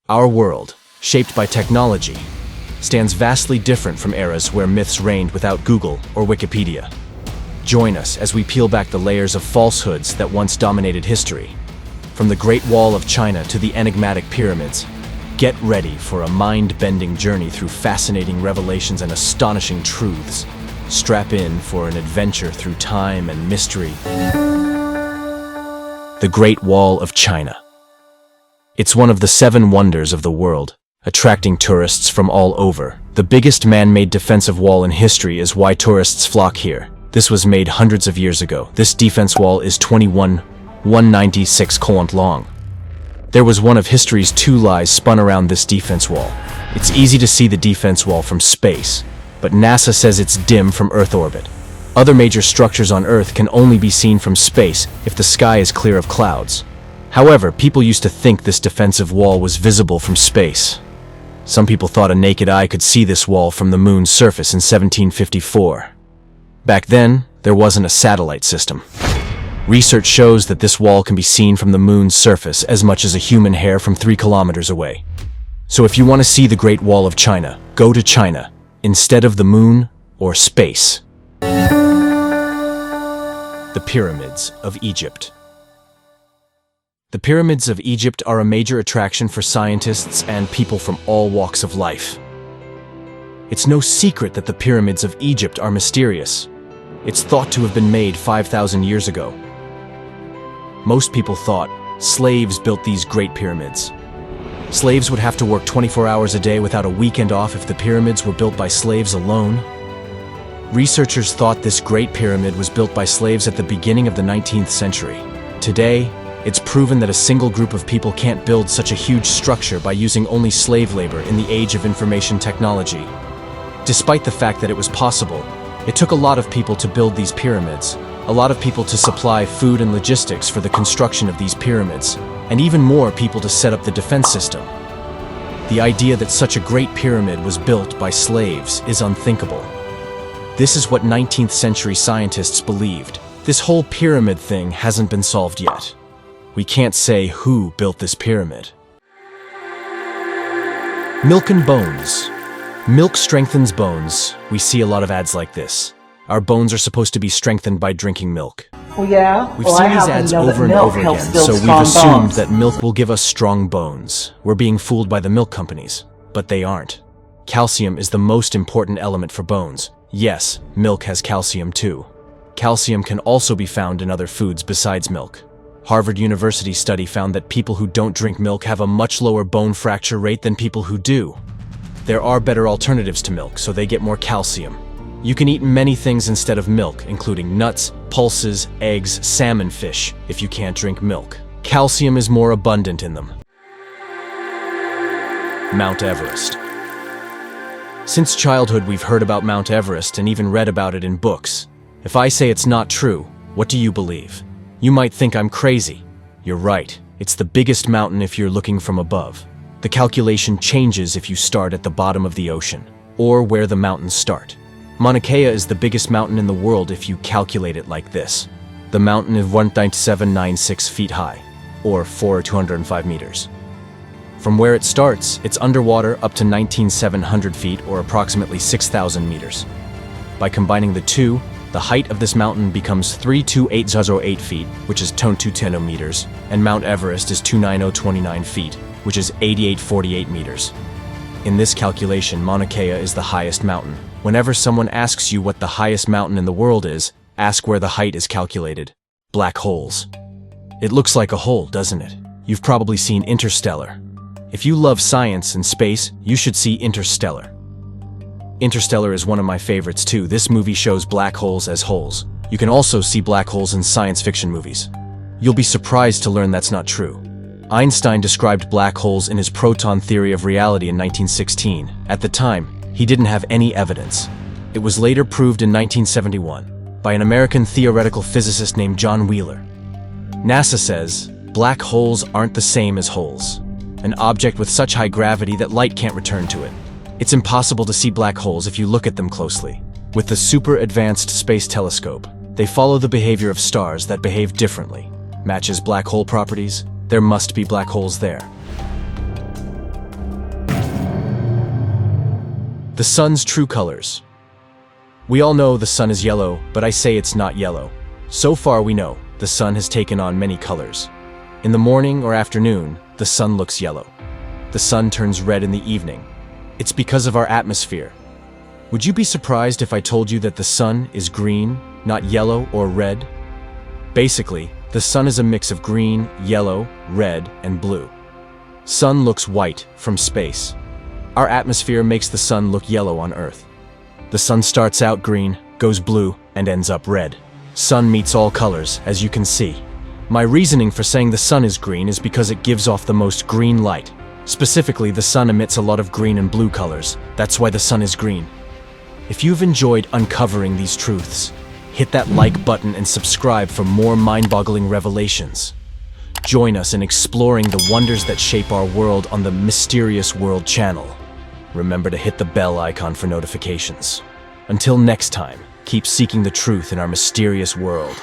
Our world, shaped by technology, stands vastly different from eras where myths reigned without Google or Wikipedia. Join us as we peel back the layers of falsehoods that once dominated history. From the Great Wall of China to the enigmatic pyramids, get ready for a mind-bending journey through fascinating revelations and astonishing truths. Strap in for an adventure through time and mystery. The Great Wall of China. It's one of the 7 wonders of the world, attracting tourists from all over. The biggest man-made defensive wall in history is why tourists flock here. This was made hundreds of years ago. This defense wall is 196 km long. There was one of history's 2 lies spun around this defense wall. It's easy to see the defense wall from space, but NASA says it's dim from Earth orbit. Other major structures on Earth can only be seen from space if the sky is clear of clouds. However, people used to think this defensive wall was visible from space. Some people thought a naked eye could see this wall from the moon's surface in 1754. Back then, there wasn't a satellite system. Research shows that this wall can be seen from the moon's surface as much as a human hair from 3 kilometers away. So if you want to see the Great Wall of China, go to China instead of the moon or space. The Pyramids of Egypt. The Pyramids of Egypt are a major attraction for scientists and people from all walks of life. It's no secret that the Pyramids of Egypt are mysterious. It's thought to have been made 5,000 years ago. Most people thought slaves built these great pyramids. Slaves would have to work 24 hours a day without a weekend off if the pyramids were built by slaves alone. Researchers thought this Great Pyramid was built by slaves at the beginning of the 19th century. Today, it's proven that a single group of people can't build such a huge structure by using only slave labor in the age of information technology. Despite the fact that it was possible, it took a lot of people to build these pyramids, a lot of people to supply food and logistics for the construction of these pyramids, and even more people to set up the defense system. The idea that such a great pyramid was built by slaves is unthinkable. This is what 19th century scientists believed. This whole pyramid thing hasn't been solved yet. We can't say who built this pyramid. Milk and bones. Milk strengthens bones. We see a lot of ads like this. Our bones are supposed to be strengthened by drinking milk. Oh yeah? We've seen these ads over and over again, so we've assumed that milk will give us strong bones. We're being fooled by the milk companies, but they aren't. Calcium is the most important element for bones. Yes, milk has calcium too. Calcium can also be found in other foods besides milk. Harvard University study found that people who don't drink milk have a much lower bone fracture rate than people who do. There are better alternatives to milk, so they get more calcium. You can eat many things instead of milk, including nuts, pulses, eggs, salmon, fish, if you can't drink milk. Calcium is more abundant in them. Mount Everest. Since childhood, we've heard about Mount Everest and even read about it in books. If I say it's not true, what do you believe? You might think I'm crazy. You're right. It's the biggest mountain if you're looking from above. The calculation changes if you start at the bottom of the ocean, or where the mountains start. Mauna Kea is the biggest mountain in the world if you calculate it like this. The mountain is 1.796 feet high, or 4,205 meters. From where it starts, it's underwater up to 19,700 feet, or approximately 6,000 meters. By combining the two, the height of this mountain becomes 32808 feet, which is 210 meters, and Mount Everest is 29029 feet, which is 8848 meters. In this calculation, Mauna Kea is the highest mountain. Whenever someone asks you what the highest mountain in the world is, ask where the height is calculated. Black holes. It looks like a hole, doesn't it? You've probably seen Interstellar. If you love science and space, you should see Interstellar. Interstellar is one of my favorites too. This movie shows black holes as holes. You can also see black holes in science fiction movies. You'll be surprised to learn that's not true. Einstein described black holes in his proton theory of reality in 1916. At the time, he didn't have any evidence. It was later proved in 1971 by an American theoretical physicist named John Wheeler. NASA says, black holes aren't the same as holes. An object with such high gravity that light can't return to it. It's impossible to see black holes if you look at them closely. With the Super Advanced Space Telescope, they follow the behavior of stars that behave differently. Matches black hole properties, there must be black holes there. The sun's true colors. We all know the sun is yellow, but I say it's not yellow. So far we know, the sun has taken on many colors. In the morning or afternoon, the sun looks yellow. The sun turns red in the evening. It's because of our atmosphere. Would you be surprised if I told you that the sun is green, not yellow or red? Basically, the sun is a mix of green, yellow, red, and blue. Sun looks white from space. Our atmosphere makes the sun look yellow on Earth. The sun starts out green, goes blue, and ends up red. Sun meets all colors, as you can see. My reasoning for saying the sun is green is because it gives off the most green light. Specifically, the sun emits a lot of green and blue colors. That's why the sun is green. If you've enjoyed uncovering these truths, hit that like button and subscribe for more mind-boggling revelations. Join us in exploring the wonders that shape our world on the Mysterious World channel. Remember to hit the bell icon for notifications. Until next time, keep seeking the truth in our mysterious world.